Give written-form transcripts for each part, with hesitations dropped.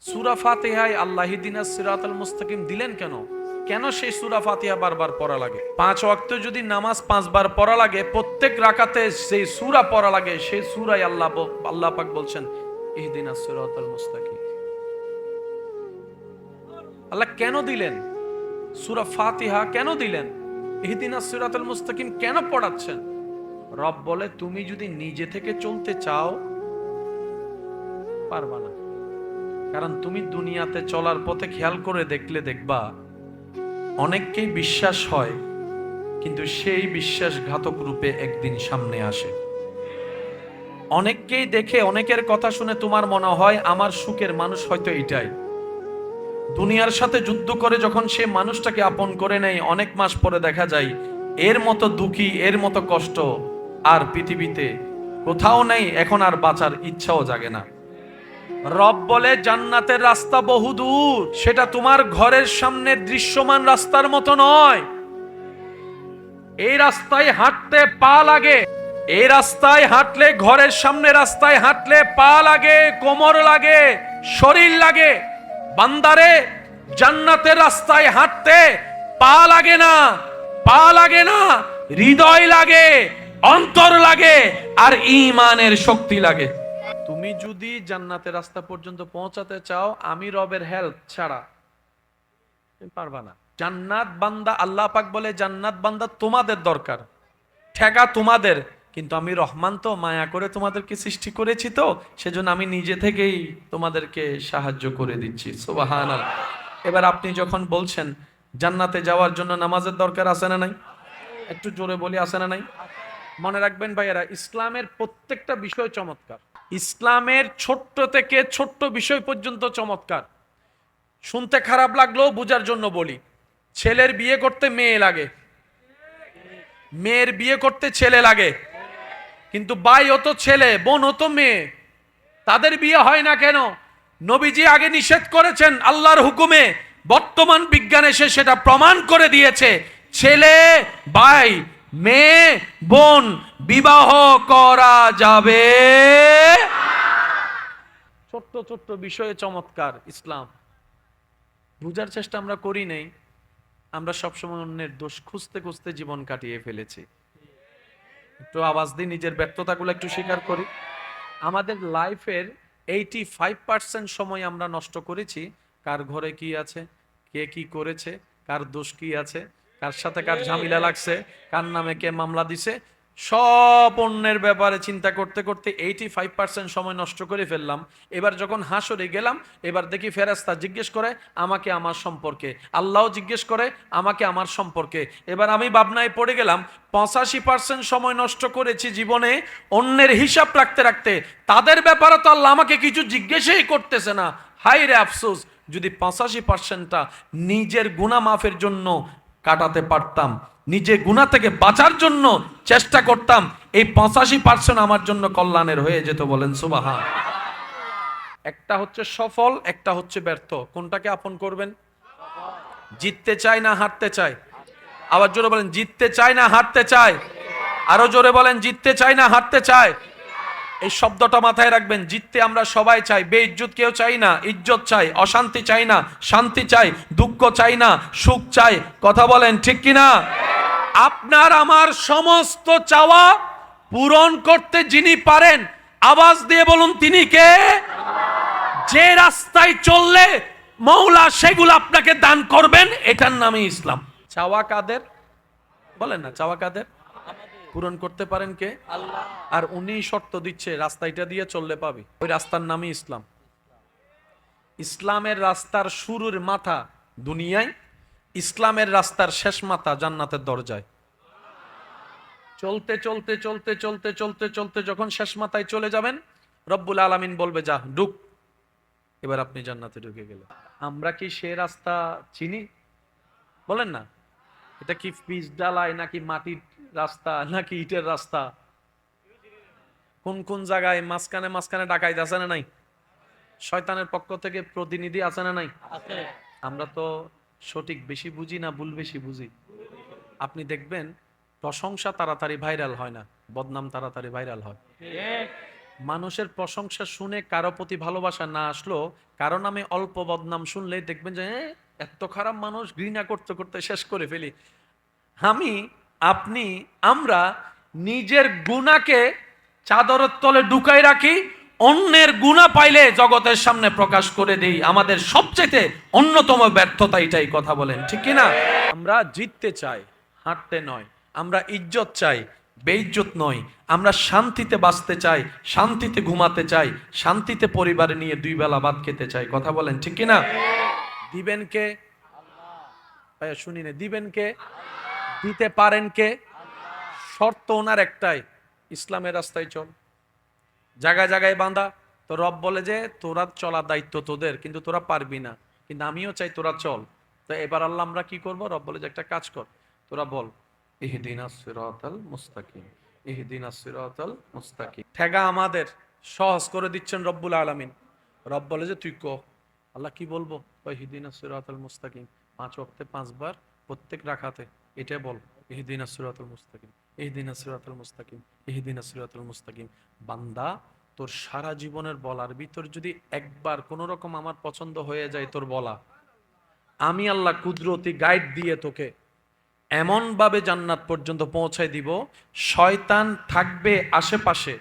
সূরা ফাতিহায় আল্লাহ ইহদিনাস সিরাতাল মুস্তাকিম দিলেন কেন? কেন সেই সূরা ফাতিহা বারবার পড়া লাগে? 5 ওয়াক্ত যদি নামাজ 5 বার পড়া লাগে, প্রত্যেক রাকাতে সেই সূরা পড়া লাগে, সেই সূরায় আল্লাহ পাক বলছেন ইহদিনাস সিরাতাল মুস্তাকিম। আল্লাহ কেন দিলেন সূরা ফাতিহা? কেন দিলেন ইহদিনাস সিরাতাল মুস্তাকিম? কেন পড়াচ্ছেন? রব বলে তুমি যদি নিজে থেকে চলতে চাও পারবা না। কারণ তুমি দুনিয়াতে চলার পথে খেয়াল করে দেখলে দেখবা অনেককেই বিশ্বাস হয়, কিন্তু সেই বিশ্বাসঘাতক রূপে একদিন সামনে আসে। অনেককেই দেখে, অনেকের কথা শুনে তোমার মনে হয় আমার সুখের মানুষ হয়তো এটাই। দুনিয়ার সাথে যুদ্ধ করে যখন সে মানুষটাকে আপন করে নেয়, অনেক মাস পরে দেখা যায় এর মতো দুঃখী, এর মতো কষ্ট আর পৃথিবীতে কোথাও নেই। এখন আর বাঁচার ইচ্ছাও জাগে না। রব বলে জান্নাতের রাস্তা বহুদূর, সেটা তোমার ঘরের সামনে দৃশ্যমান রাস্তার মতো নয়। এই রাস্তায় হাঁটতে পা লাগে, এই রাস্তায় হাঁটলে, ঘরের সামনে রাস্তায় হাঁটলে পা লাগে, কোমর লাগে, শরীর লাগে। বান্দারে, জান্নাতের রাস্তায় হাঁটতে পা লাগে না, পা লাগে না, হৃদয় লাগে, অন্তর লাগে, আর ঈমানের শক্তি লাগে। তুমি যদি জান্নাতের রাস্তা পর্যন্ত পৌঁছাতে চাও, আমি রবের হেল্প ছাড়া তুমি পারবা না। জান্নাত বান্দা, আল্লাহ পাক বলে জান্নাত বান্দা তোমাদের দরকার, ঠেকা তোমাদের, কিন্তু আমি রহমান তো, মায়া করে তোমাদেরকে সৃষ্টি করেছি, তো সেজন্য আমি নিজে থেকেই তোমাদেরকে সাহায্য করে দিচ্ছি। সুবহানাল্লাহ। এবার আপনি যখন বলছেন জান্নাতে যাওয়ার জন্য নামাজের দরকার আছে না নাই? একটু জোরে বলি, আছে না নাই? মনে রাখবেন ভাইয়েরা, ইসলামের প্রত্যেকটা বিষয় চমৎকার। ইসলামের ছোট্ট থেকে ছোট্ট বিষয় পর্যন্ত চমৎকার। শুনতে খারাপ লাগলেও বুঝার জন্য বলি, ছেলের বিয়ে করতে মেয়ে লাগে, মেয়ের বিয়ে করতে ছেলে লাগে, কিন্তু ভাই হতো ছেলে, বোন হতো মেয়ে, তাদের বিয়ে হয় না কেন? নবীজি আগে নিষেধ করেছেন আল্লাহর হুকুমে, বর্তমান বিজ্ঞান এসে সেটা প্রমাণ করে দিয়েছে। ছেলে ভাই, মেয়ে বোন বিবাহ করা যাবে। ছোট্ট ছোট্ট বিষয়ে চমৎকার ইসলাম। বুঝার চেষ্টা আমরা করি নাই, আমরা সবসময় অন্যের দোষ খুঁজতে খুঁজতে জীবন কাটিয়ে ফেলেছি। একটু আওয়াজ দিই, নিজের ব্যর্থতাগুলো একটু স্বীকার করি। আমাদের লাইফের 85% সময় আমরা নষ্ট করেছি কার ঘরে কি আছে, কে কি করেছে, কার দোষ কি আছে, কার সাথে কার ঝামেলা লাগছে, কার নামে কে মামলা দিছে, সব অন্যের ব্যাপারে চিন্তা করতে করতে 85% সময় নষ্ট করে ফেললাম। এবার যখন হাসরে গেলাম, এবার দেখি ফেরেশতা জিজ্ঞেস করে আমাকে আমার সম্পর্কে, আল্লাহ জিজ্ঞেস করে আমাকে আমার সম্পর্কে। এবার আমি ভাবনায় পড়ে গেলাম, 85% সময় নষ্ট করেছি জীবনে অন্যের হিসাব রাখতে রাখতে, তাদের ব্যাপারে তো আল্লাহ আমাকে কিছু জিজ্ঞেসই করতেছে না। হাই রে আফসোস, যদি 85%টা নিজের গুনাহ মাফের জন্য কাটাতে পারতাম, নিজে গুনাহ থেকে বাঁচার জন্য চেষ্টা করতাম, এই 85% আমার জন্য কল্যাণের হয়ে যেত। বলেন সুবহান। একটা হচ্ছে সফল, একটা হচ্ছে ব্যর্থ। কোনটাকে আপন করবেন? জিততে চাই না হারতে চাই? আবার জোরে বলেন, জিততে চাই না হারতে চাই? আরো জোরে বলেন, জিততে চাই না হারতে চাই? এই শব্দটা মাথায় রাখবেন। জিততে আমরা সবাই চাই, বেইজ্জত কেউ চাই না, ইজ্জত চাই, অশান্তি চাই না, শান্তি চাই, দুঃখ চাই না, সুখ চাই। কথা বলেন ঠিক কিনা? আপনার আমার সমস্ত চাওয়া পূরণ করতে যিনি পারেন, আওয়াজ দিয়ে বলুন তিনি কে? যে রাস্তায় চললে মওলা সেগুলো আপনাকে দান করবেন, এটার নামই ইসলাম। চাওয়া কাদের? বলেন না, চাওয়া কাদের? পূরণ করতে পারেন কে? আল্লাহ। আর উনি শর্ত দিচ্ছে রাস্তাটা দিয়ে চললে পাবি, ওই রাস্তার নামই ইসলাম। ইসলামের রাস্তার শুরুর মাথা দুনিয়ায়, ইসলামের রাস্তার শেষ মাথা জান্নাতের দরজায়। চলতে চলতে চলতে চলতে চলতে চলতে যখন শেষ মাথায় চলে যাবেন, রব্বুল আলামিন বলবে যা ঢুক, এবার আপনি জান্নাতে ঢুকে গেলেন। আমরা কি সে রাস্তা চিনি? বলেন না, এটা কি পিচ ডালাই নাকি মাটির রাস্তা নাকি ইটের রাস্তা? কোন কোন জায়গায় মাঝখানে মাঝখানে ডাকাইত আছে না নাই? শয়তানের পক্ষ থেকে প্রতিনিধি আছে না নাই? আমরা তো সঠিক বেশি বুঝি না ভুল বেশি বুঝি। আপনি দেখবেন প্রশংসা তাড়াতাড়ি ভাইরাল হয় না, বদনাম তাড়াতাড়ি ভাইরাল হয়। মানুষের প্রশংসা শুনে কারো প্রতি ভালোবাসা না আসলো, কারণ আমি অল্প বদনাম শুনলেই দেখবেন যে এত খারাপ মানুষ, ঘৃণা করতে করতে শেষ করে ফেলি। আমি, আপনি, আমরা নিজের গুনাহকে চাদরের তলে ঢুকাই রাখি, অন্যের গুনাহ পাইলে জগতের সামনে প্রকাশ করে দেই। আমাদের সবচেয়ে অন্যতম ব্যর্থতা এটাই, কথা বলেন ঠিক কি না? আমরা জিততে চাই, হাঁটতে নয়। আমরা ইজ্জত চাই, বেইজ্জত নয়। আমরা শান্তিতে বাঁচতে চাই, শান্তিতে ঘুমাতে চাই, শান্তিতে পরিবার নিয়ে দুই বেলা ভাত খেতে চাই, কথা বলেন ঠিক কি না? দিবেন কে? ভাইয়া শুনি না, দিবেন কে? দিতে পারেন কে? শর্ত ওনার একটাই, ইসলামের রাস্তায় চল। জায়গায় জায়গায় বাঁধা, তো রব বলে যে তোরা চলার দায়িত্ব তোদের, কিন্তু তোরা পারবি না, কিন্তু আমিও চাই তোরা চল। তো এবার আল্লাহ আমরা কি করব? রব বলে যে একটা কাজ কর, তোরা বল ইহদিনাস সিরাতাল মুস্তাকিম, ইহদিনাস সিরাতাল মুস্তাকিম। ঠেগা আমাদের, সহজ করে দিচ্ছেন রব্বুল আলামিন। রব বলে যে তুই কহ। আল্লাহ কি বলবো? ইহদিনাস সিরাতাল মুস্তাকিম, 5 ওয়াক্তে 5 বার প্রত্যেক রাকাতে এটা বল, ইহদিনাস সিরাতাল মুস্তাকিম, ইহদিনাস সিরাতাল মুস্তাকিম, ইহদিনাস সিরাতাল মুস্তাকিম। বান্দা, তোর সারা জীবনের বলার ভিতর যদি একবার কোন রকম আমার পছন্দ হয়ে যায় তোর বলা, আমি আল্লাহ কুদরতি গাইড দিয়ে তোকে এমন ভাবে জান্নাত পর্যন্ত পৌঁছায় দিব, শয়তান থাকবে আশেপাশে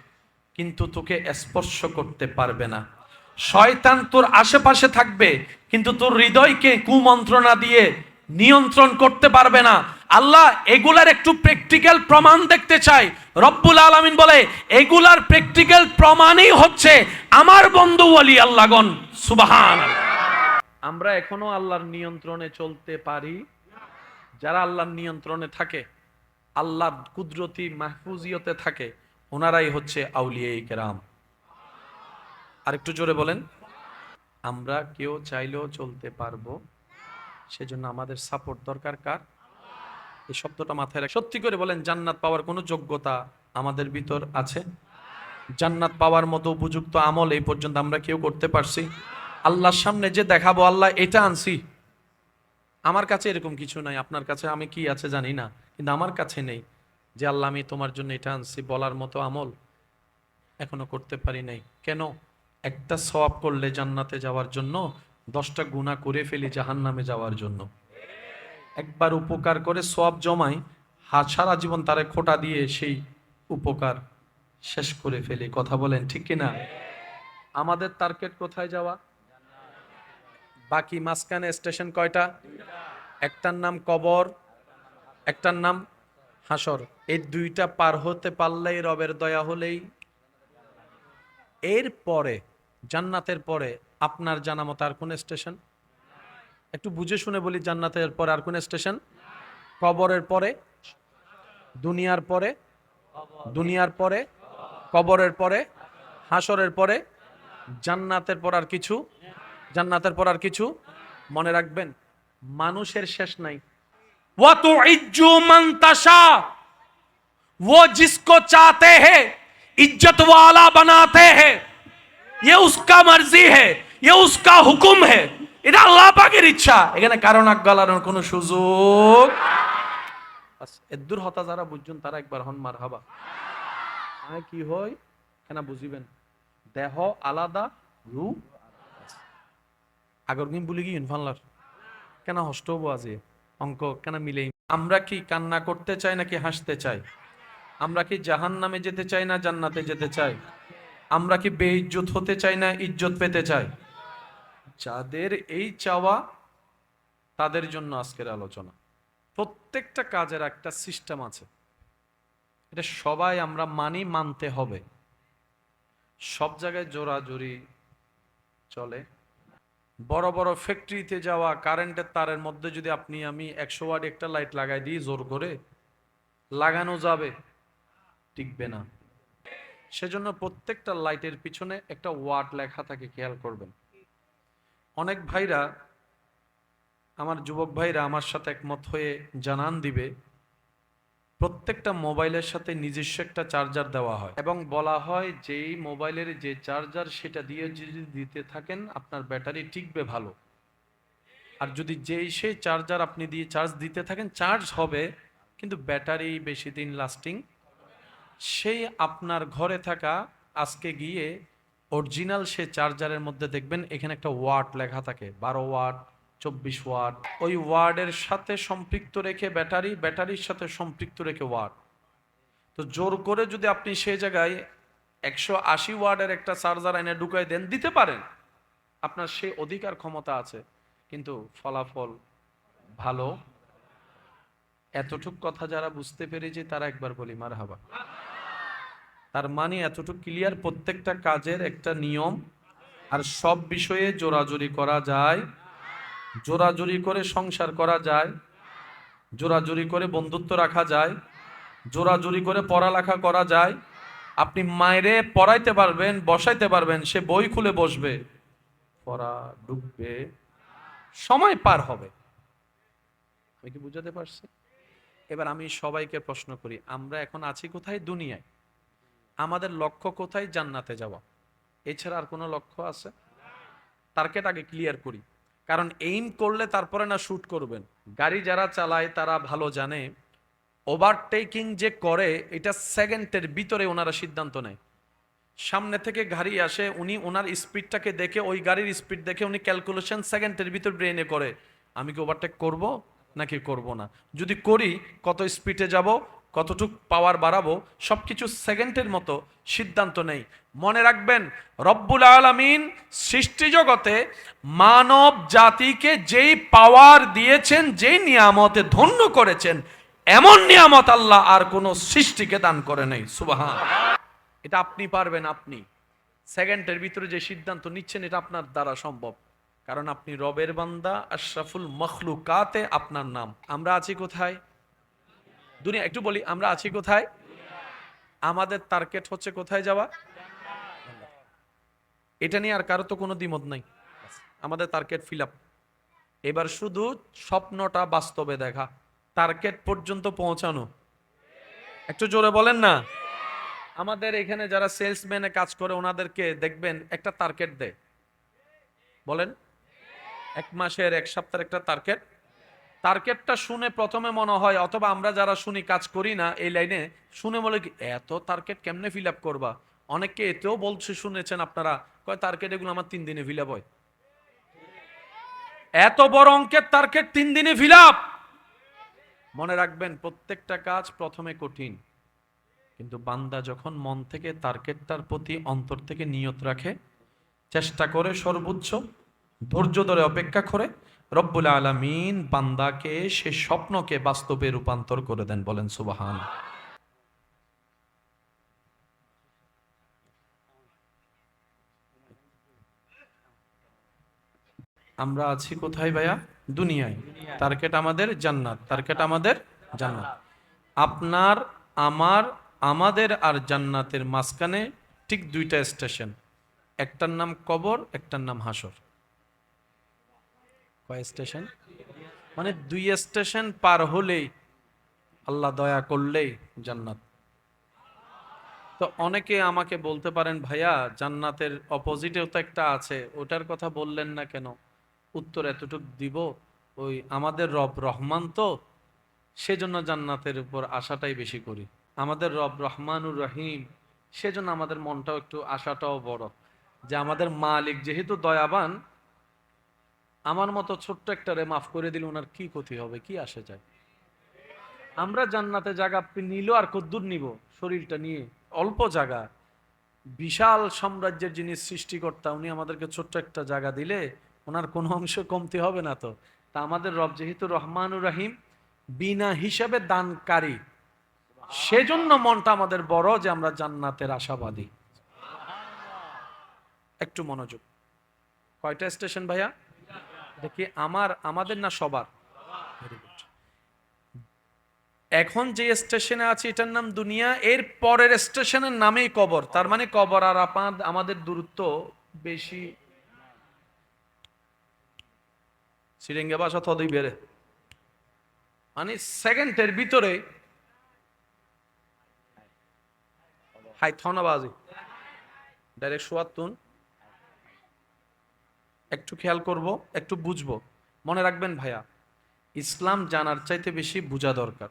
কিন্তু তোকে স্পর্শ করতে পারবে না। শয়তান তোর আশেপাশে থাকবে কিন্তু তোর হৃদয়কে কুমন্ত্রণা দিয়ে নিয়ন্ত্রণ করতে পারবে না। আল্লাহ এগুলার একটু প্র্যাকটিক্যাল প্রমাণ দেখতে চাই। রব্বুল আলামিন বলে এগুলার প্র্যাকটিক্যাল প্রমাণই হচ্ছে আমার বন্ধু ওলি আল্লাহগণ, সুবহানাল্লাহ। আমরা এখনো আল্লাহর নিয়ন্ত্রণে চলতে পারি। যারা আল্লাহর নিয়ন্ত্রণে থাকে, আল্লাহর কুদরতি মাহফুজিয়তে থাকে, ওনারাই হচ্ছে আউলিয়ায়ে কেরাম। আর একটু জোরে বলেন। আমরা কেউ চাইলেও চলতে পারবো, সেজন্য আমাদের সাপোর্ট দরকার কার? এই শব্দটা মাথায় রাখ। সত্যি করে বলেন, জান্নাত পাওয়ার কোনো যোগ্যতা আমাদের ভিতর আছে? জান্নাত পাওয়ার মতো উপযুক্ত আমল এই পর্যন্ত আমরা কেউ করতে পারছি? আল্লাহর সামনে যে দেখাবো আল্লাহ এটা আনছি, আমার কাছে এরকম কিছু নাই, আপনার কাছে আমি কি আছে জানি না, কিন্তু আমার কাছে নেই যে আল্লাহ আমি তোমার জন্য এটা আনছি বলার মতো আমল এখনো করতে পারি নাই। কেন? একটা সওয়াব করলে জান্নাতে যাওয়ার জন্য 10টা গুনাহ করে ফেলি জাহান্নামে যাওয়ার জন্য। একবার উপকার করে সওয়াব জমাই, সারা জীবন তারে খোটা দিয়ে সেই উপকার শেষ করে ফেলি, কথা বলেন ঠিক কিনা? আমাদের টার্গেট কোথায় যাওয়া? বাকি মাঝখানে স্টেশন কয়টা? একটার নাম কবর, একটার নাম হাসর। এই দুইটা পার হতে পারলেই, রবের দয়া হলেই, এর পরে জান্নাতের পরে আপনার জানা মতো আর কোন স্টেশন? একটু বুঝে শুনে বলি, জান্নাতের পরে আর কোন স্টেশন? কবরের পরে, দুনিয়ার পরে, দুনিয়ার পরে, কবরের পরে, হাসরের পরে, জান্নাতের পর আর কিছু? জান্নাতের পর আর কিছু? মনে রাখবেন, মানুষের শেষ নাই। ওয়া তুইজ্জু মান তাশা, वो जिसको चाहते हैं इज्जत वाला बनाते हैं, ये उसका मर्जी है, ये उसका হুকুম है। এটা আল্লাহ পাকের ইচ্ছা, এখানে কারো নাক গলানোর কোনো সুযোগ। এদুর হতা যারা বুঝছেন তারা একবার হন মারহাবা। আয় কি হয় কেন বুঝিবেন? দেহ আলাদা, রূপ আগর গিন বলি গিন ফানলার কেন হষ্ট হবো আজে অঙ্ক কেন মিলেই। আমরা কি কান্না করতে চাই নাকি হাসতে চাই? আমরা কি জাহান্নামে যেতে চাই না জান্নাতে যেতে চাই? আমরা কি বেইজ্জত হতে চাই না ইজ্জত পেতে চাই? যাদের এই চাওয়া, তাদের জন্য আজকের আলোচনা। প্রত্যেকটা কাজের একটা সিস্টেম আছে, এটা সবাই আমরা মানি, মানতে হবে। সব জায়গায় জোরাজুরি চলে। বড় বড় ফ্যাক্টরিতে যাওয়া কারেন্টের তারের মধ্যে যদি আপনি আমি 100 ওয়াট একটা লাইট লাগাই দিই, জোর করে লাগানো যাবে? টিকবে না। সেজন্য প্রত্যেকটা লাইটের পিছনে একটা ওয়াট লেখা থাকে, খেয়াল করবেন। অনেক ভাইরা, আমার যুবক ভাইরা আমার সাথে একমত হয়ে জানান দিবে, প্রত্যেকটা মোবাইলের সাথে নিজস্ব একটা চার্জার দেওয়া হয় এবং বলা হয় যেই মোবাইলের যে চার্জার সেটা দিয়ে যদি দিতে থাকেন আপনার ব্যাটারি টিকবে ভালো। আর যদি সেই চার্জার আপনি দিয়ে চার্জ দিতে থাকেন, চার্জ হবে কিন্তু ব্যাটারি বেশি দিন লাস্টিং। সেই আপনার ঘরে থাকা আজকে গিয়ে অরিজিনাল সে চার্জারের মধ্যে দেখবেন এখানে একটা ওয়াট লেখা থাকে, 12 ওয়াট, 24 ওয়াট। ওই ওয়ার্ডের সাথে সম্পৃক্ত রেখে ব্যাটারি, ব্যাটারির সাথে সম্পৃক্ত রেখে ওয়াট। তো জোর করে যদি আপনি সেই জায়গায় 180 ওয়াটের একটা চার্জার এনে ঢুকাই দেন, দিতে পারেন, আপনার সেই অধিকার ক্ষমতা আছে, কিন্তু ফলাফল ভালো। এতটুক কথা যারা বুঝতে পেরেছে তারা একবার বলি মারহাবা। তার মানে এতটুকু ক্লিয়ার, প্রত্যেকটা কাজের একটা নিয়ম, আর সব বিষয়ে জোরাজুরি করা যায়। জোরাজুরি করে সংসার করা যায়, জোরাজুরি করে বন্ধুত্ব রাখা যায়, জোরাজুরি করে পড়ালেখা করা যায়। আপনি মায়েরে পড়াইতে পারবেন, বসাইতে পারবেন, সে বই খুলে বসবে, পড়া ঢুকবে, সময় পার হবে। আমি কি বুঝাতে পারছি? এবার আমি সবাইকে প্রশ্ন করি, আমরা এখন আছি কোথায়? দুনিয়ায়। আমাদের লক্ষ্য কোথায়? জান্নাতে যাওয়া। এছাড়া আর কোনো লক্ষ্য আছে? টার্গেট আগে ক্লিয়ার করি, কারণ এইম করলে তারপরে না শুট করবেন। গাড়ি যারা চালায় তারা ভালো জানে, ওভারটেকিং যে করে এটা সেকেন্ডের ভিতরে ওনারা সিদ্ধান্ত নেয়। সামনে থেকে গাড়ি আসে, উনি ওনার স্পিডটাকে দেখে, ওই গাড়ির স্পিড দেখে উনি ক্যালকুলেশন সেকেন্ডের ভিতর ব্রেনে করে, আমি কি ওভারটেক করব নাকি করব না, যদি করি কত স্পিডে যাব, কতটুক পাওয়ার বাড়াবো, সবকিছু সেকেন্ডের মতো সিদ্ধান্ত নেই। মনে রাখবেন, রব্বুল আলামিন সৃষ্টি জগতে মানব জাতিকে যেই পাওয়ার দিয়েছেন, যেই নিয়ামতে ধন্য করেছেন, এমন নিয়ামত আল্লাহ আর কোন সৃষ্টিকে দান করে নাই। সুবহান। এটা আপনি পারবেন, আপনি সেকেন্ডের ভিতরে যে সিদ্ধান্ত নিচ্ছেন এটা আপনার দ্বারা সম্ভব, কারণ আপনি রবের বান্দা, আশরাফুল মখলুকাতে আপনার নাম। আমরা আছি কোথায়? দুনিয়া। একটু বলি, আমরা আছি কোথায়? আমাদের টার্গেট হচ্ছে কোথায় যাওয়া? এটা নিয়ে আর কারো তো কোনো দ্বিমত নাই, আমাদের টার্গেট ফিল আপ। এবার শুধু স্বপ্নটা বাস্তবে দেখা, টার্গেট পর্যন্ত পৌঁছানো। একটু জোরে বলেন না। আমাদের এখানে যারা সেলসম্যানে কাজ করে ওনাদেরকে দেখবেন একটা টার্গেট দেয়, বলেন 1 মাসের, 1 সপ্তাহের একটা টার্গেট। টার্গেটটা শুনে প্রথমে মনে হয়, অথবা আমরা যারা শুনি, কাজ করি না এই লাইনে, শুনে বলে কি এত টার্গেট কেমনে ফিল আপ করবা। অনেককে এতেও বলছে, শুনেছেন আপনারা, কয় টার্গেট এগুলো আমার 3 দিনে ফিল আপ হয়। এত বড় অঙ্কের টার্গেট 3 দিনে ফিল আপ। মনে রাখবেন, প্রত্যেকটা কাজ প্রথমে কঠিন, কিন্তু বান্দা যখন মন থেকে টার্গেটটার প্রতি অন্তর থেকে নিয়ত রাখে, চেষ্টা করে সর্বোচ্চ, ধৈর্য ধরে অপেক্ষা করে, রব্বুল আলামিন বান্দাকে সে স্বপ্নকে বাস্তবে রূপান্তর করে দেন। বলেন সুবহান। আমরা আছি কোথায় ভাইয়া? দুনিয়ায়। টার্গেট আমাদের জান্নাত, টার্গেট আমাদের জান্নাত। আপনার, আমার, আমাদের আর জান্নাতের মাঝখানে ঠিক 2টা স্টেশন, একটার নাম কবর, একটার নাম হাসর। কয় স্টেশন? মানে 2 স্টেশন পার হলেই, আল্লাহ দয়া করলেই জান্নাত। তো অনেকে আমাকে বলতে পারেন, ভাইয়া জান্নাতের অপোজিটেও তো একটা আছে, ওটার কথা বললেন না কেন? উত্তর এতটুক দিব, ওই আমাদের রব রহমান তো, সেজন্য জান্নাতের উপর আশাটাই বেশি করি। আমাদের রব রহমানুর রহিম, সেজন্য আমাদের মনটাও একটু, আশাটাও বড়, যে আমাদের মালিক যেহেতু দয়াবান, আমার মতো ছোট্ট একটা রে মাফ করে দিলে ওনার কি ক্ষতি হবে, কি আসে যায়। আমরা জান্নাতে জায়গা নিল আর কদ্দুর নিব, শরীরটা নিয়ে অল্প জায়গা, বিশাল সাম্রাজ্যের যিনি সৃষ্টিকর্তা উনি আমাদেরকে ছোট্ট একটা জায়গা দিলে ওনার কোনো অংশ কমতি হবে না তো। তা আমাদের রব যেহেতু রহমানুর রহিম, বিনা হিসাবে দানকারী, সেজন্য মনটা আমাদের বড়, যে আমরা জান্নাতের আশাবাদী। একটু মনোযোগ। কয়টা স্টেশন ভাইয়া? দেখি, আমার, আমাদের না সবার? Very good. এখন যে স্টেশনে আছি এটার নাম দুনিয়া, এর পরের স্টেশনের নামেই কবর। তার মানে কবর আর আমাদের দূরত্ব বেশি। সিরিঙ্গে বাসা তদই বেড়ে, মানে সেকেন্ডের ভিতরে হাই থনাবাজি ডাইরেক্ট সোয়াতুন। একটু খেয়াল করব, একটু বুঝবো। মনে রাখবেন ভাইয়া, ইসলাম জানার চাইতে বেশি বোঝা দরকার।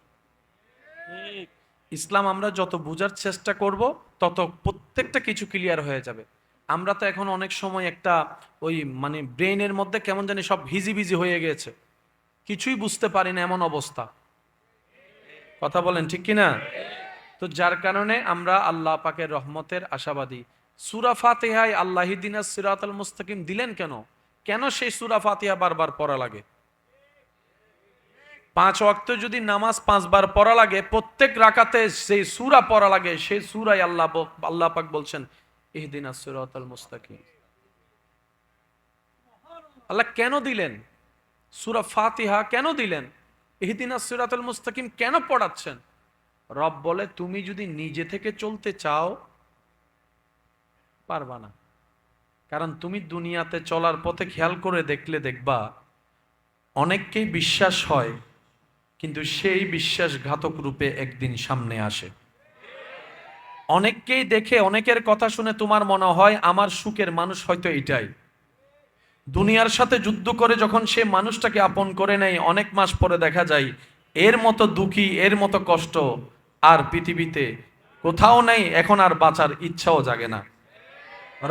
ইসলাম আমরা যত বোঝার চেষ্টা করব তত প্রত্যেকটা কিছু ক্লিয়ার হয়ে যাবে। আমরা তো এখন অনেক সময় একটা ওই মানে ব্রেনের মধ্যে কেমন জানি সব ভিজি হয়ে গেছে, কিছুই বুঝতে পারি না এমন অবস্থা। কথা বলেন ঠিক কিনা? তো যার কারণে আমরা আল্লাহ পাকের রহমতের আশাবাদী। সূরা ফাতিহায় আল্লাহ ইহদিনাস সিরাতাল মুস্তাকিম দিলেন কেন? কেন সেই সূরা ফাতিহা বারবার পড়া লাগে? 5 ওয়াক্ত যদি নামাজ 5 বার পড়া লাগে, প্রত্যেক রাকাতে সেই সূরা পড়া লাগে, সেই সূরায় আল্লাহ পাক বলছেন ইহদিনাস সিরাতাল মুস্তাকিম। আল্লাহ কেন দিলেন সূরা ফাতিহা? কেন দিলেন ইহদিনাস সিরাতাল মুস্তাকিম? কেন পড়াচ্ছেন? রব বলে তুমি যদি নিজে থেকে চলতে চাও পারবা না। কারণ তুমি দুনিয়াতে চলার পথে খেয়াল করে দেখলে দেখবা অনেককেই বিশ্বাস হয়, কিন্তু সেই বিশ্বাসঘাতক রূপে একদিন সামনে আসে। অনেককেই দেখে অনেকের কথা শুনে তোমার মনে হয় আমার সুখের মানুষ হয়তো এটাই। দুনিয়ার সাথে যুদ্ধ করে যখন সে মানুষটাকে আপন করে নেয়, অনেক মাস পরে দেখা যায় এর মতো দুঃখী, এর মতো কষ্ট আর পৃথিবীতে কোথাও নেই। এখন আর বাঁচার ইচ্ছাও জাগে না।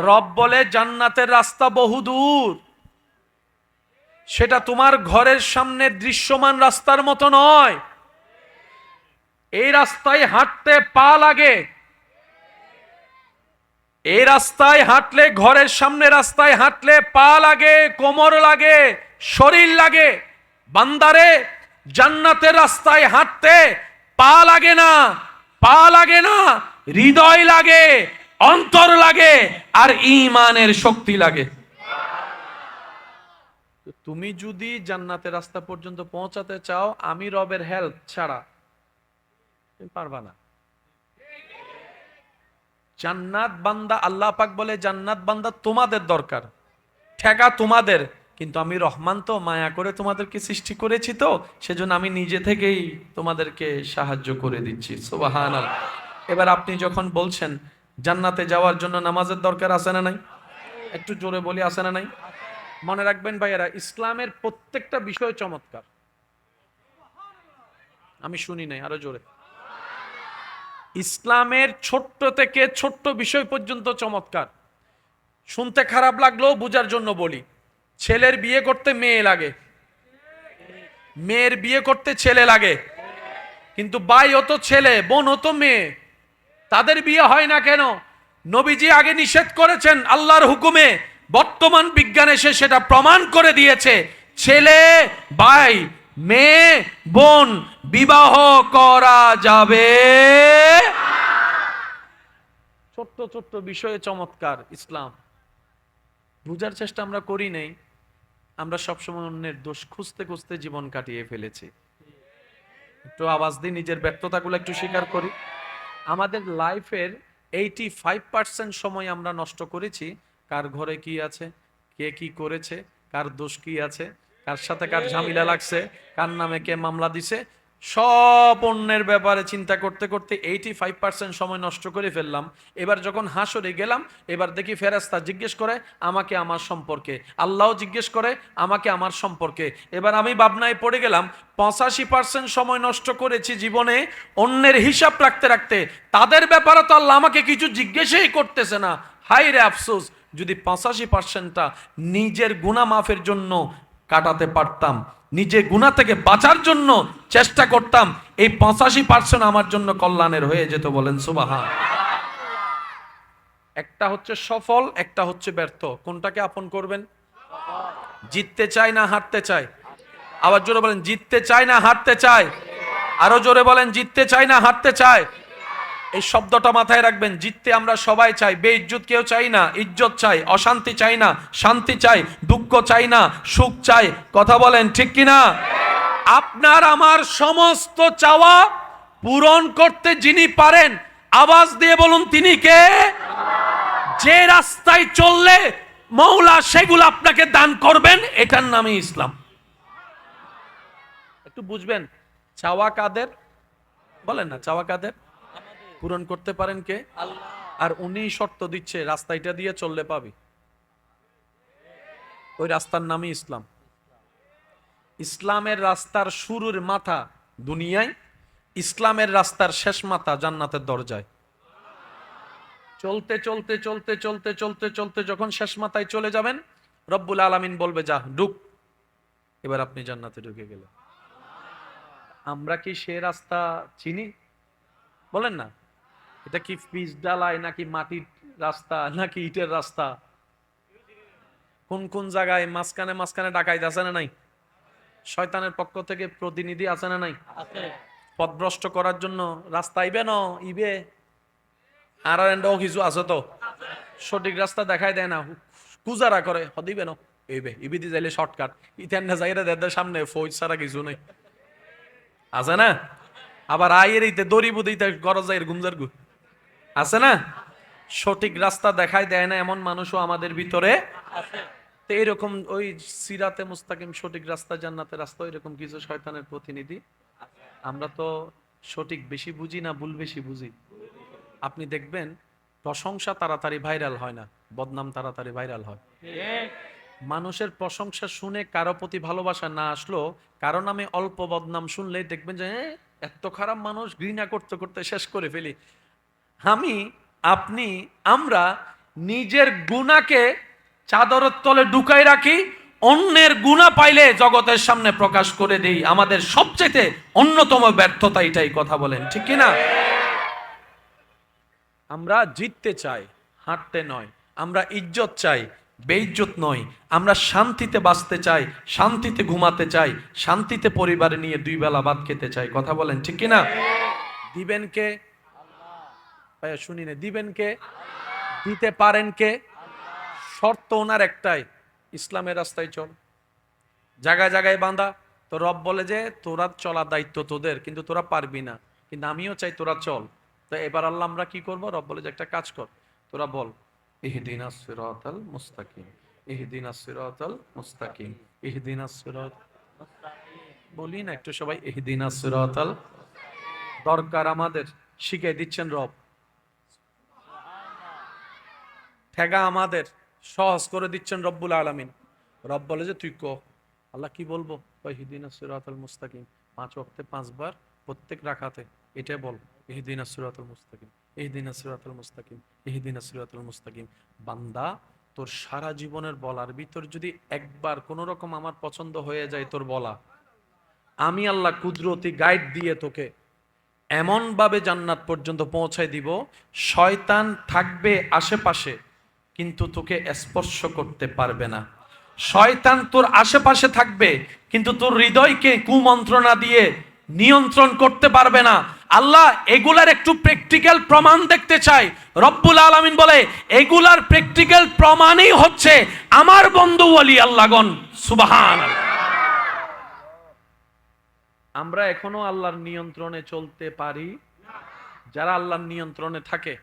রব বলে জান্নাতের রাস্তা বহুদূর, সেটা তোমার ঘরের সামনে দৃশ্যমান রাস্তার মতো নয়। এই রাস্তায় হাঁটতে পা লাগে, এই রাস্তায় হাঁটলে, ঘরের সামনে রাস্তায় হাঁটলে পা লাগে, কোমর লাগে, শরীর লাগে। বান্দারে, জান্নাতের রাস্তায় হাঁটতে পা লাগে না, পা লাগে না, হৃদয় লাগে, অন্তর লাগে, আর ঈমানের শক্তি লাগে। তুমি যদি জান্নাতের রাস্তা পর্যন্ত পৌঁছাতে চাও, আমি রবের হেল্প ছাড়া তুমি পারবা না। জান্নাত বান্দা, আল্লাহ পাক বলে জান্নাত বান্দা তোমাদের দরকার, ঠেকা তোমাদের, কিন্তু আমি রহমান তো, মায়া করে তোমাদেরকে সৃষ্টি করেছি, তো সেজন্য আমি নিজে থেকেই তোমাদেরকে সাহায্য করে দিচ্ছি। সুবহানাল্লাহ। এবার আপনি যখন বলছেন জান্নাতে যাওয়ার জন্য নামাজের দরকার আছে না নাই? একটু জোরে বলি, আছে না নাই? মনে রাখবেন ভাইয়েরা, ইসলামের প্রত্যেকটা বিষয় চমৎকার। আমি শুনি নাই, আরো জোরে। ইসলামের ছোট্ট থেকে ছোট্ট বিষয় পর্যন্ত চমৎকার। শুনতে খারাপ লাগলেও বোঝার জন্য বলি, ছেলের বিয়ে করতে মেয়ে লাগে, মেয়ের বিয়ে করতে ছেলে লাগে, কিন্তু ভাই হতো ছেলে, বোন হতো মেয়ে, তাদের বিয়ে হয় না কেন? নবীজি আগে নিষেধ করেছেন আল্লাহর হুকুমে, বর্তমান বিজ্ঞান এসে সেটা প্রমাণ করে দিয়েছে। ছেলে ভাই, মেয়ে বোন বিবাহ করা যাবে। ছোট্ট ছোট্ট বিষয়ে চমৎকার ইসলাম। বুঝার চেষ্টা আমরা করি নাই, আমরা সবসময় অন্যের দোষ খুঁজতে খুঁজতে জীবন কাটিয়ে ফেলেছি। একটু আওয়াজ দিয়ে নিজের ব্যর্থতাগুলো একটু স্বীকার করি। আমাদের লাইফের 85% সময় আমরা নষ্ট করেছি কার ঘরে কি আছে, কে কি করেছে, কার দোষ কি আছে, কার সাথে কার ঝামেলা লাগছে, কার নামে কে মামলা দিছে, সব অন্যের ব্যাপারে চিন্তা করতে করতে 85% সময় নষ্ট করে ফেললাম। এবার যখন হাসরে গেলাম, এবার দেখি ফেরেশতা জিজ্ঞেস করে আমাকে আমার সম্পর্কে, আল্লাহ জিজ্ঞেস করে আমাকে আমার সম্পর্কে। এবার আমি ভাবনায় পড়ে গেলাম, 85% সময় নষ্ট করেছি জীবনে অন্যের হিসাব রাখতে রাখতে, তাদের ব্যাপারে তো আল্লাহ আমাকে কিছু জিজ্ঞেসই করতেছে না। হাই রে আফসোস, যদি 85%টা নিজের গুনাহ মাফের জন্য কাটাতে পারতাম, নিজে গুনাহ থেকে বাঁচার জন্য চেষ্টা করতাম, এই 85% আমার জন্য কল্যাণের হয়ে যেত। বলেন সুবহান। একটা হচ্ছে সফল, একটা হচ্ছে ব্যর্থ। কোনটাকে আপন করবেন? জিততে চাই না হারতে চাই? আবার জোরে বলেন, জিততে চাই না হারতে চাই? আরো জোরে বলেন, জিততে চাই না হারতে চাই? এই শব্দটা মাথায় রাখবেন। জিততে আমরা সবাই চাই, বেইজ্জত কেউ চাই না, ইজ্জত চাই, অশান্তি চাই না, শান্তি চাই, দুঃখ চাই না, সুখ চাই। কথা বলেন ঠিক কিনা? আপনার আমার সমস্ত চাওয়া পূরণ করতে যিনি পারেন, আওয়াজ দিয়ে বলুন তিনি কে? যে রাস্তায় চললে মওলা সেগুলো আপনাকে দান করবেন, এটার নামই ইসলাম। একটু বুঝবেন, চাওয়া কাদের? বলেন না, চাওয়া কাদের? পূরণ করতে পারেন কে? আল্লাহ। আর উনি শর্ত দিচ্ছে রাস্তাটা দিয়ে চললে পাবি, ওই রাস্তার নামই ইসলাম। ইসলামের রাস্তার শুরুর মাথা দুনিয়ায়, ইসলামের রাস্তার শেষ মাথা জান্নাতের দরজায়। চলতে চলতে চলতে চলতে চলতে চলতে যখন শেষ মাথায় চলে যাবেন, রব্বুল আলামিন বলবে যা ঢুক, এবার আপনি জান্নাতে ঢুকে গেলেন। আমরা কি সে রাস্তা চিনি? বলেন না, এটা কি পিচ ডালাই নাকি মাটির রাস্তা নাকি ইটের রাস্তা? কোন কোন জায়গায় মাঝখানে মাঝখানে ডাকাইত আছে না নাই? শয়তানের পক্ষ থেকে প্রতিনিধি আছে না নাই? পথভ্রষ্ট করার জন্য রাস্তা ইবে ন ইবে আর কিছু আছে তো সঠিক রাস্তা দেখাই দেয় না, কুজারা করে হদিবে ন ইবে ইবিদি যাইলে শর্টকাট, ইতেন না যাইরা দেদের সামনে ফৌজ ছাড়া কিছু নেই, আছে না? আবার আয়ের ইতে দড়ি বুদিতে গরজাইয়ের গুমজার গু আছে না? সঠিক রাস্তা দেখায় দেয় না এমন মানুষও আমাদের ভিতরে আছে। তো এরকম ওই সিরাতে মুস্তাকিম, সঠিক রাস্তা জান্নাতের রাস্তা, এরকম কিছু শয়তানের প্রতিনিধি। আমরা তো সঠিক বেশি বুঝি না ভুল বেশি বুঝি। আপনি দেখবেন প্রশংসা তাড়াতাড়ি ভাইরাল হয় না, বদনাম তাড়াতাড়ি ভাইরাল হয়। মানুষের প্রশংসা শুনে কারো প্রতি ভালোবাসা না আসলো, কারণ আমি অল্প বদনাম শুনলেই দেখবেন যে এত খারাপ মানুষ, ঘৃণা করতে করতে শেষ করে ফেলি। আমি আপনি আমরা নিজের গুনাহকে চাদরের তলে ঢুকাই রাখি, অন্যের গুনাহ পাইলে জগতের সামনে প্রকাশ করে দেই। আমাদের সবচেয়ে অন্যতম ব্যর্থতা এটাই, কথা বলেন ঠিক কি না? আমরা জিততে চাই, হাঁটতে নয়। আমরা ইজ্জত চাই, বেইজ্জত নয়। আমরা শান্তিতে বাঁচতে চাই, শান্তিতে ঘুমাতে চাই, শান্তিতে পরিবারে নিয়ে দুই বেলা ভাত খেতে চাই, কথা বলেন ঠিক কি না? দিবেন কে? ভাইয়া শুনি না, দিবেন কে? দিতে পারেন কে? শর্ত ওনার একটাই, ইসলামের রাস্তায় চল। জায়গায় জায়গায় বাঁধা, তো রব বলে যে তোরা চলার দায়িত্ব তোদের, কিন্তু তোরা পারবি না, কিন্তু আমিও চাই তোরা চল। তো এবার আল্লাহ আমরা কি করব? রব বলে যে একটা কাজ কর, তোরা বল ইহদিনাস সিরাতাল মুস্তাকিম, ইহদিনাস সিরাতাল মুস্তাকিম, ইহদিনাস সিরাত। বলি না একটু সবাই ইহদিনাস সিরাতাল। দরকার আমাদের, শিখিয়ে দিচ্ছেন রব। ঠেগা আমাদের, সহজ করে দিচ্ছেন রব্বুল আলামিন। রব বলে যে তুই কো। আল্লাহ কি বলবো? ইহদিনাস সিরাতাল মুস্তাকিম, 5 ওয়াক্তে 5 বার প্রত্যেক রাকাতে এটা বল, ইহদিনাস সিরাতাল মুস্তাকিম, ইহদিনাস সিরাতাল মুস্তাকিম, ইহদিনাস সিরাতাল মুস্তাকিম। বান্দা, তোর সারা জীবনের বলার ভিতর যদি একবার কোন রকম আমার পছন্দ হয়ে যায় তোর বলা, আমি আল্লাহ কুদরতি গাইড দিয়ে তোকে এমন ভাবে জান্নাত পর্যন্ত পৌঁছায় দিব, শয়তান থাকবে আশেপাশে কিন্তু তোকে স্পর্শ করতে পারবে না। শয়তান তোর আশেপাশে থাকবে কিন্তু তোর হৃদয়কে কুমন্ত্রণা দিয়ে নিয়ন্ত্রণ করতে পারবে না। আল্লাহ এগুলার একটু প্র্যাকটিক্যাল প্রমাণ দেখতে চাই। রব্বুল আলামিন বলে এগুলার প্র্যাকটিক্যাল প্রমাণই হচ্ছে আমার বন্ধু ওলি আল্লাহগণ। সুবহানাল্লাহ। আমরা এখনো আল্লাহর নিয়ন্ত্রণে চলতে পারি? যারা আল্লাহর নিয়ন্ত্রণে থাকে,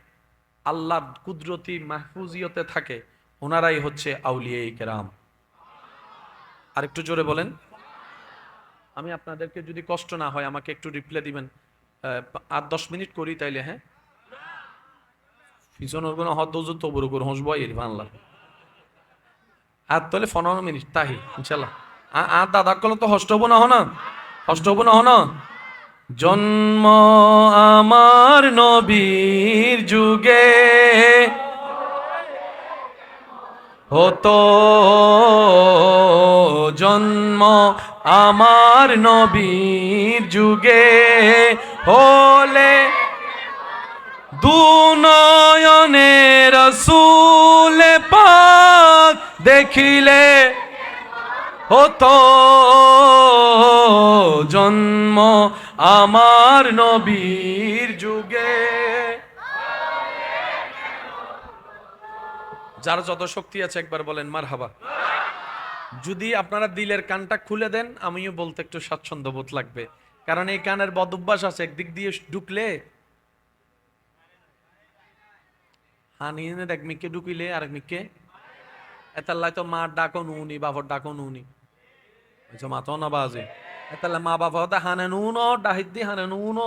আল্লাহর কুদরতি মাহফুজিয়তে থাকে, ওনারাই হচ্ছে আউলিয়ায়ে কেরাম। আরেকটু জোরে বলেন। আমি আপনাদেরকে যদি কষ্ট না হয় আমাকে একটু রিপ্লাই দিবেন, 8-10 মিনিট করি তাইলে। হ্যাঁ, পিছনের কোনো হদ তো বড় করে হসবো এর বাংলা আর তাহলে 15 মিনিট তাহি ইনশাল্লাহ। আর দাদা কলে তো হষ্ট হবো না, হনা হষ্ট হবো না, হনা। জন্ম আমার নবীর যুগে হতো, জন্ম আমার নবীর যুগে হলে দুনয়নে রাসূল পাক দেখিলে হতো, জন্ম আমার নবীর যুগে। যার যত শক্তি আছে একবার বলেন মারহাবা। যদি আপনারা দিলের কানটা খুলে দেন আমিও বলতে একটু স্বাচ্ছন্দ্য বোধ লাগবে, কারণ এই কানের বদ অভ্যাস আছে, একদিক দিয়ে ঢুকলে হানিয়ে দেখ মিকে ঢুকিলে আরেক মিকে এতাল্লাই তো মার ডাকো নুনি বাপর ডাকো নুনি মাতো না বাজে এতাল্লা মা বাবা হতে হানে নুন ডাহিদ দি হানে নুন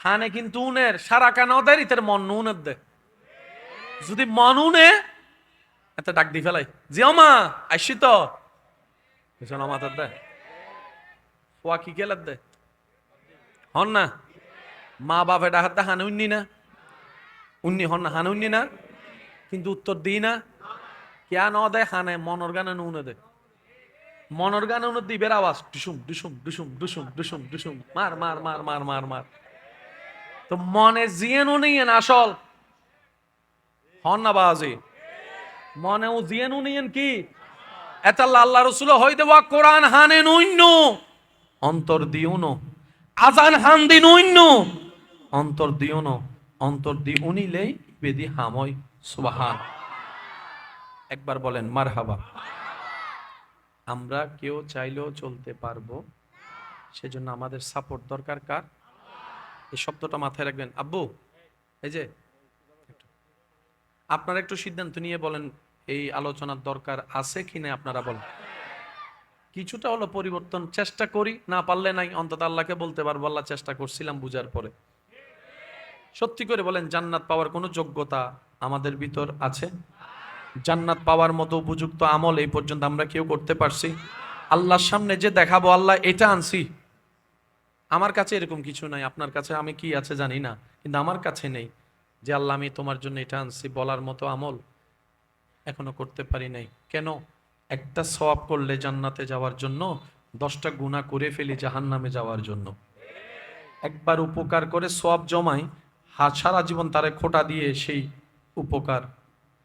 হানে কিন্তু উনের সারা কানা ওদের ইতের মন নুনের দে, যদি মন উনে এত ডাক দি ফেলাই জিও মা আসি তো মাথার দে ওয়া কি গেলার দে হন না? মা বাপে ডাকাতে হানে উন্নি না? উন্নি হন না, হানে উন্নি না? কিন্তু উত্তর দিই না। কেয়া ন দেয় হানে, মনর গানে নুনে দেয়। মনর গানে উনি দিবের আওয়াজ ডুসুম ডুসুম ডুসুম ডুসুম ডুসুম ডুসুম, মার মার মার মার মার মার। তো মনে জিয়েনও নিয়েন আসল, হন না বাজি? মনেও জিয়েনও নিয়েন কি? এটা আল্লাহ রসুল হই দেওয়া কোরআন হানে নৈন্য অন্তর দিও ন, আজান হান দি নৈন্য অন্তর দিও ন, অন্তর দি উনিলেই বেদি হাময় সুবহান। একবার বলেন মারহাবা। আমরা কেউ চাইলেও চলতে পারবো, সেজন্য আমাদের সাপোর্ট দরকার কার? এই শব্দটা মাথায় রাখবেন আব্বু। এই যে আপনারা একটু সিদ্ধান্ত নিয়ে বলেন এই আলোচনার দরকার আছে কিনা, আপনারা বলেন। কিছুটা হলো পরিবর্তন চেষ্টা করি, না পারলে নাই, অন্তত আল্লাহকে বলতে পারবো আল্লাহ চেষ্টা করছিলাম বুঝার পরে। সত্যি করে বলেন, জান্নাত পাওয়ার কোনো যোগ্যতা আমাদের ভিতর আছে? জান্নাত পাওয়ার মতো উপযুক্ত আমল এই পর্যন্ত আমরা কেউ করতে পারছি? আল্লাহর সামনে যে দেখাবো আল্লাহ এটা আনছি, আমার কাছে এরকম কিছু নাই, আপনার কাছে আমি কি আছে জানি না, কিন্তু আমার কাছে নেই যে আল্লাহ আমি তোমার জন্য এটা আনছি বলার মতো আমল এখনো করতে পারি নাই। কেন? একটা সওয়াব করলে জান্নাতে যাওয়ার জন্য 10টা গুনাহ করে ফেলি জাহান্নামে যাওয়ার জন্য। একবার উপকার করে সওয়াব জমাই, সারা জীবন তারে খোটা দিয়ে সেই উপকার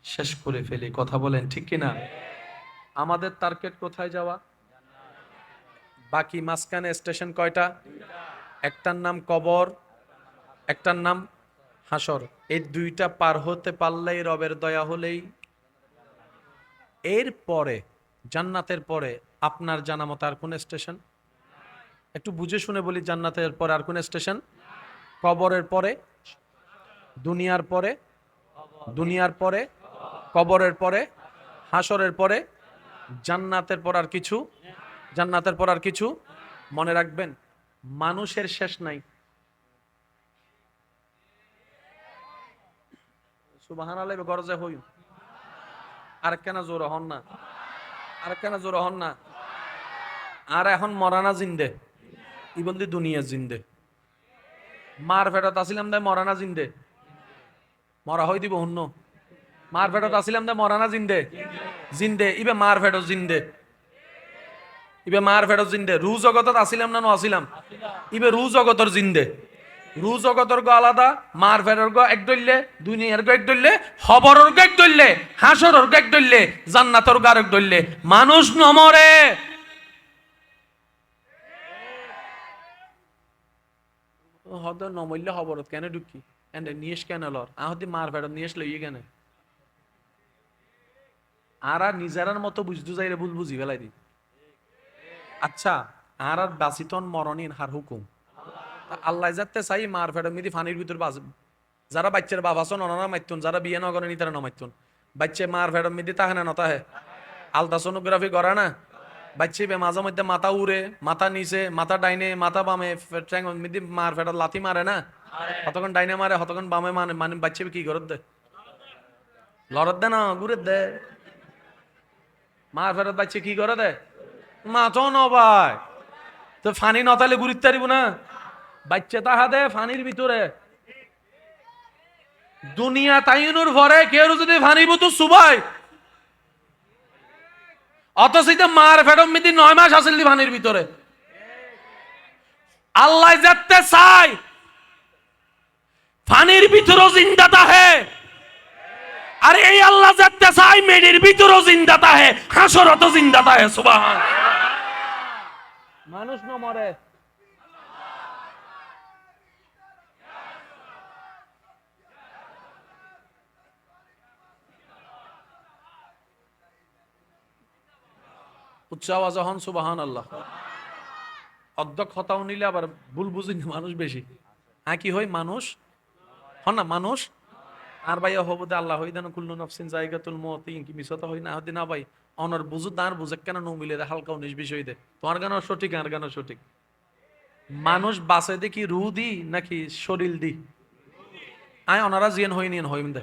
শেষ করে ফেলি। কথা বলেন ঠিক কিনা? আমাদের টার্গেট কোথায় যাওয়া? বাকি মাঝখানে স্টেশন কয়টা? একটার নাম কবর, একটার নাম হাসর। এই দুইটা পার হতে পারলেই, রবের দয়া হলেই, এর পরে জান্নাতের পরে আপনার জানা মতো আর কোন স্টেশন? একটু বুঝে শুনে বলি, জান্নাতের পরে আর কোন স্টেশন? কবরের পরে, দুনিয়ার পরে, দুনিয়ার পরে, কবরের পরে, হাসরের পরে, জান্নাতের পর আর কিছু? জান্নাতের পর আর কিছু? মনে রাখবেন, মানুষের শেষ নাই। সুবহানাল্লাহ গরজে হই। আর কেন জোর হন না? আর কেন জোর হন না? আর এখন মরানা জিন্দে, ই বলতে দুনিয়া জিন্দে। মার ফেরত আসিলাম দে মরানা জিন্দে, মরা হই দিব হন্য। মার ফেরত আসিলাম দে মরানা জিন্দে, জিন্দে ইবে মার ফেরত জিন্দে, ইবে মার ফেরত জিন্দে। রু জগতত আসিলাম না, আসিলাম ইবে রু জগতর জিন্দে। রু জগতর গো আলাদা, মার ফেরর গো এক দইলে, দুনিয়ার গো এক দইলে, খবরের গো এক দইলে, হাসরের গো এক দইলে, জান্নাতের গো আরেক দইলে। মানুষ নমরে। হদ নমইলে খবরত কেন ঢুকি এন্ড নিয়েস কেন লর আহদি মার ফেরত নিয়েস লইয়ে কেন? আর নিজেরার মতো বুঝদু যাইরে ভুল বুঝি ফেলাই দি। আচ্ছা, আর বাসিতন মরণিন হার হুকুম আল্লাহ যাতে চাই মার ফেরত মিদি ফানির ভিতর বাস। যারা বাচ্চার বাবা আছেন ওনারা মাইতুন, যারা বিয়ে না করেন তারা না মাইতুন। বাচ্চা মার ফেরত মিদি তাহে না নতাহে, আলট্রাসোনোগ্রাফি করে না। বাচ্চা বে মাঝে মধ্যে মাথা উড়ে, মাথা নিচে, মাথা ডাইনে, মাথা বামে, মিদি মার ফেরত লাথি মারে না। কতক্ষণ ডাইনে মারে, কতক্ষণ বামে মানে, মানে বাচ্চা কি করত দে? লড়ত দে না, ঘুরে দে। মার ফেরত বাচ্চা কি করে দে? মাথা ন ভাই, তো ফানি নতালে ঘুরিতে পারিব না। বাচ্চা তাহা দে ফানির ভিতরে। দুনিয়া তাইনুর ভরে কেউ যদি ফানিব তো সুবাই, অথচ মার ফেরত মিদি 9 মাস আসিল ফানির ভিতরে। আল্লাহ যেতে চাই ফানির ভিতরও জিন্দা তাহে, আর এই আল্লাহ যেতে চাই মেডির ভিতরও জিন্দা তাহে, হাসরত জিন্দা তাহে। সুবহান। মানুষ ন মরে। উচ্চ আওয়াজ হন সুবহান আল্লাহ। অধ্যক্ষ হতাও নিলে আবার ভুল বুঝিনি, মানুষ বেশি। হ্যাঁ কি হয় মানুষ হন না, মানুষ আর ভাই হবো দে আল্লাহ হই দেন কুল্লু নফসিন জায়গাতুল মউত কি মিছতা হই না হদি না ভাই। অনর বুঝু দার বুঝে কেন নো মিলে দে হালকা 19 20 হই দে। তোমার গান সঠিক, আর গান সঠিক। মানুষ বাঁচে দেখি রু দি নাকি শরীর দি? আয় ওনারা জিয়ান হই নিন হইম দে।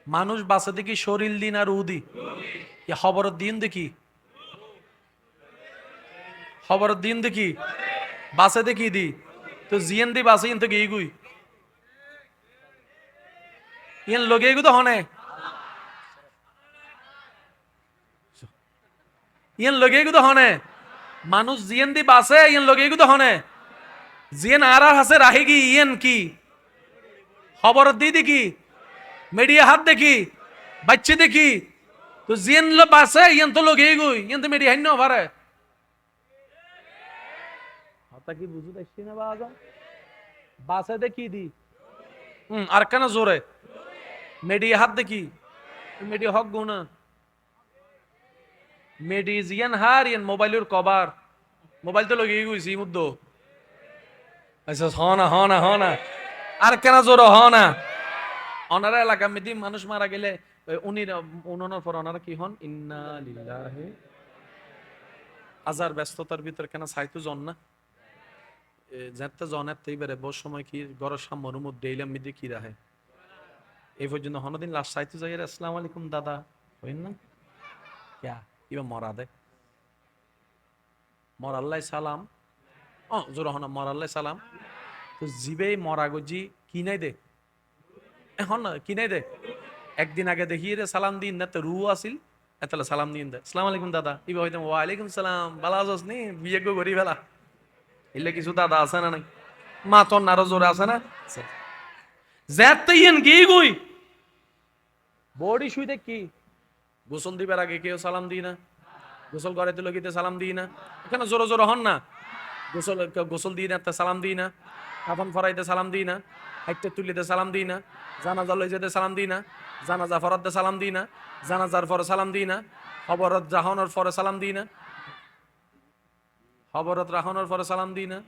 মানুষ বাঁচে দেখি শরীর দি না রু দি? খবর দিন দেখি, খবর দিন দেখি, বাঁচে দেখি দি। তো জিয়েন দি বাসে ইন তো গেই গুই ইন লগে গু তো হনে ইন লগে গু তো হনে মানুষ জিয়েন দি বাসে ইন লগে গু তো হনে জিয়েন আর হাসে রাহি কি ইয়েন কি খবর দি দেখি মিডিয়া হাত দেখি বাচ্চে দেখি তো জিয়েন লো বাসে ইয়েন তো লগে গুই ইয়েন তো মিডিয়া হাইন পারে হতা কি বুঝু দেখছি না বাজা বাসে দেখি দি আর কেন জোরে মিডিয়া হাত দেখি মিডিয়া হক গুনা মেডিজিয়ান হার ইয়ান মোবাইলের কভার মোবাইল তো লগে গইছি মুদ্দ আচ্ছা হনা আর কেন জোর হনা অনারা এলাকা মেদি মানুষ মারা গেলে উনি উনানোর পর ওনারা কি হন ইন্না লিল্লাহি হাজার ব্যস্ততার ভিতর কেন সাইতো জন না যেতে জনের তেইবারে বহু সময় কি গড় সামনের মধ্যে এলাম মেদি কি রাহে এই পর্যন্ত হনদিন লাস্ট সাইতো যাই আসসালামু আলাইকুম দাদা হইন না ক্যা ইবা মরা দে মরাল্লাই সালাম জোর হনা মরাল্লাই সালাম তো জিবে মরা গজি কি নাই দে এখন না কি নাই দে একদিন আগে দেখি রে সালাম দিন না তো রু আসিল এতলা সালাম দিন দে আসসালামু আলাইকুম দাদা ইবা হইতাম ওয়া আলাইকুম সালাম বালা আছস নি বিয়ে গো গরি বেলা ইল্লে কিছু দাদা আছে না নাই মা তোর নারো জোরে আছে না জ্যাত ইয়েন কি গুই বডি শুইতে কি গোসল দিবার আগে কেউ সালাম দিই না গোসল করে তো লগিতে সালাম দিই না এখানে জোরে জোরে হন না গোসল দিই না সালাম দিই না কাফন ফরাইতে সালাম দিই না হাইটে তুলিতে সালাম দিই না জানাজা লই যেতে সালাম দিই না জানাজা ফরাতে সালাম দিই না জানাজার পরে সালাম দিই না খবরত রাহনের পরে সালাম দিই না খবরত রাহনের পরে সালাম দিই না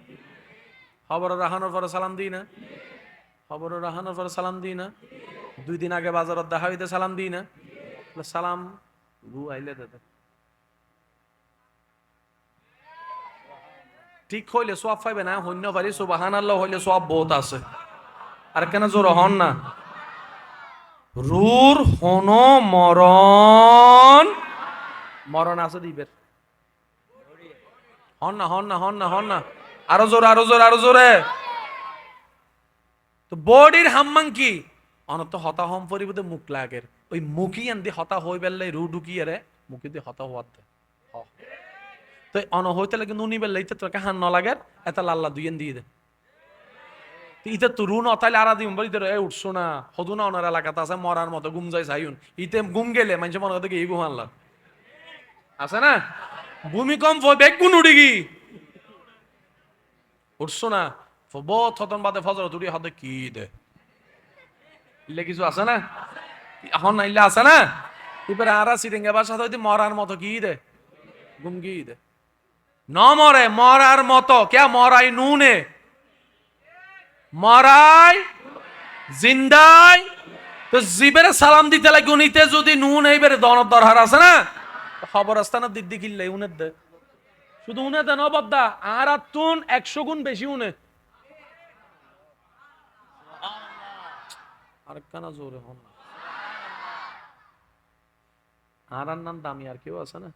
খবর রাহানোর পরে সালাম দিই না খবর রাহানোর পরে সালাম দিই না 2 দিন আগে বাজারত দেখা হইতে সালাম দিই না সালাম গু আইলে দাদা ঠিক হইলে সব পাইবে না হন্য পারি সুবহানাল্লাহ হইলে সব বহুত আছে আর কেন জোর হন না রুর হন মরণ আছে দিবের হন না আরো জোরে তো বডির হাম্মাং কি অনত হতা হম পরিবতে মুখ লাগের ওই মুখই আনদি হতা হই বেললে রু ঢুকিয়ে রে মুখি দিয়ে হতা হওয়ার দে তো অন হইতে লাগে নুনি বেললে ইতে তোকে হান ন লাগের এত লাল্লা দুইয়েন দিয়ে দে ইতে তো রু নতাইলে আরা দিম বলি এ উঠছো না হদু না ওনার এলাকাতে আছে মরার মতো ঘুম যাই চাইুন ইতে ঘুম গেলে মানুষ মনে করতে এই ঘুম আনলাম আছে না ভূমিকম্প বেগুন উড়ি গি উঠছো না বহুত হতন বাদে ফজর তুড়ি হাতে কি দে ইলে কিছু আছে না এখন না ইলে আছে না এবারে আরা সিটিঙ্গা বাসা হইতে মরার মতো কি দে ঘুম কি দে ন মরে মরার মতো কে মরাই নুনে মরাই জিন্দাই তো জিবের সালাম দিতে লাগে উনিতে যদি নুন এইবারে দনত দরহার আছে না খবর আস্তানা দিক কিনলে উনের দে শুধু উনে দেন অবদ্দা আর তুন 100 গুণ বেশি উনে আর কানা জোরে হন আর নাম দামি আর কেউ আছে না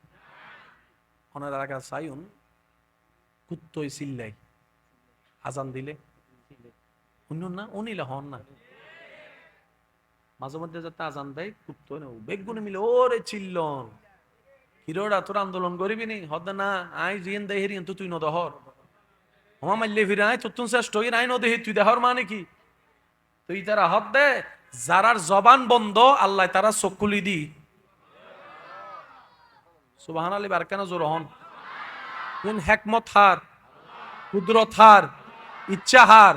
ওনার এলাকা সাইউন কুত্তই চিল্লাই আজান দিলে শুনুন না উনিলে হন না মাঝে মধ্যে যাতে আজান দেয় কুত্তই না বেগুনে মিলে ওরে চিল্লন হিরোড়া তোর আন্দোলন করিবি নি হদ না আই জিয়েন দেহ হেরিয়েন তুই নদহর হমা মাল্লে ফিরে আয় তোর তুন শ্রেষ্ঠ হই নাই নদেহি তুই দেহর মানে কি তুই তারা হদ দে যারার জবান বন্ধ আল্লাহ তারা চকুলি দি সুবহানাল্লাহ বার কেন জোর হন কোন হিকমত হার কুদরত হার ইচ্ছা হার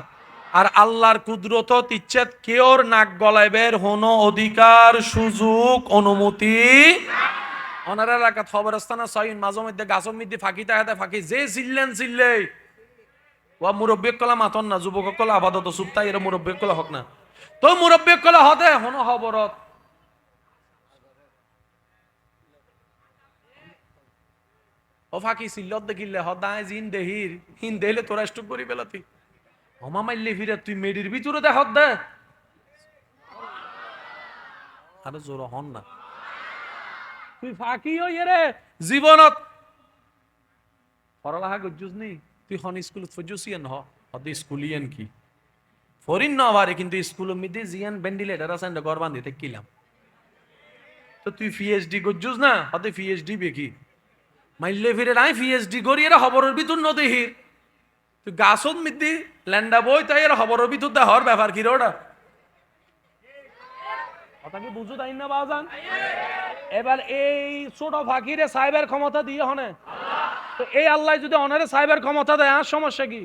আর আল্লাহর কুদরতত ইচ্ছাত কেউর নাক গলাইবের হনো অধিকার সুযোগ অনুমতি ওনার এলাকা খবরস্থানা সাইন মাঝে মধ্যে গাছের মধ্যে ফাঁকি তাহাতে ফাঁকি যে চিল্লে ও মুরব্বী কলা মাতন না যুবক কলা আপাতত সুপ্তাই এর মুরব্বী কলা হক না তো মুরব্বী কলা হতে হনো খবরত ও ফাঁকি চিল্লত দেখিলে হদায় জিন দেহির হিন দেহলে তোরা স্টক করি পেলাতি হমা মাইলে ফিরে তুই মেডির ভিতরে দেখ দে আরে জোর হন না তুই ফাঁকি হই রে জীবনত পড়ালেখা করছিস নি তুই হন স্কুল ফজুসিয়ান হ হতে স্কুলিয়ান কি ফরিন না পারে কিন্তু স্কুল মিদি জিয়ান ভেন্টিলেটার আছে না ঘর বান্ধিতে কিলাম তো তুই পিএইচডি করছিস না হতে পিএইচডি বেকি মাইলে ফিরে নাই পিএইচডি করি এরা খবরের ভিতর নদেহির তুই গাছত মিদি ল্যান্ডা বই তাই এরা খবরের ভিতর দেহর ব্যাপার কি রে ওটা কথা কি বুঝো তাই না বাজান এবার এই ছোট ফাঁকিরে সাইবার ক্ষমতা দিয়ে হনে তো এই আল্লাহ যদি অনারে সাইবার ক্ষমতা দেয় আর সমস্যা কি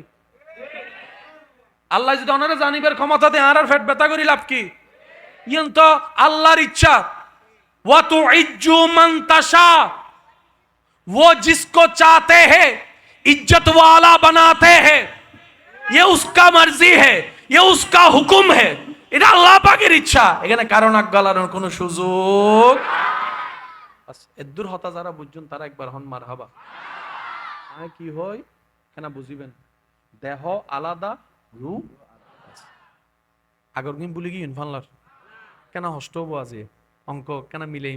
আল্লাহ যদি অনারে জানিবার ক্ষমতা দেয় আর ফেট ব্যথা করি লাভ কি ইয়ন তো আল্লাহর ইচ্ছা ওয়া তুইজ্জু মান তাশা वो जिसको चाहते हैं इज्जत वाला बनाते हैं ये उसका मर्जी है ये उसका हुक्म है এটা আল্লাহ পাকের ইচ্ছা এখানে কারণ আজ্ঞালানোর কোনো সুযোগ বাস এদুর হতা যারা বুঝছেন তারা একবার হন মারহাবা আর কি হয় কেন বুঝিবেন দেহ আলাদা রূপ আগর কিন বলি কি ইনফানলার কেন হষ্ট আজি অঙ্ক কেন মিলে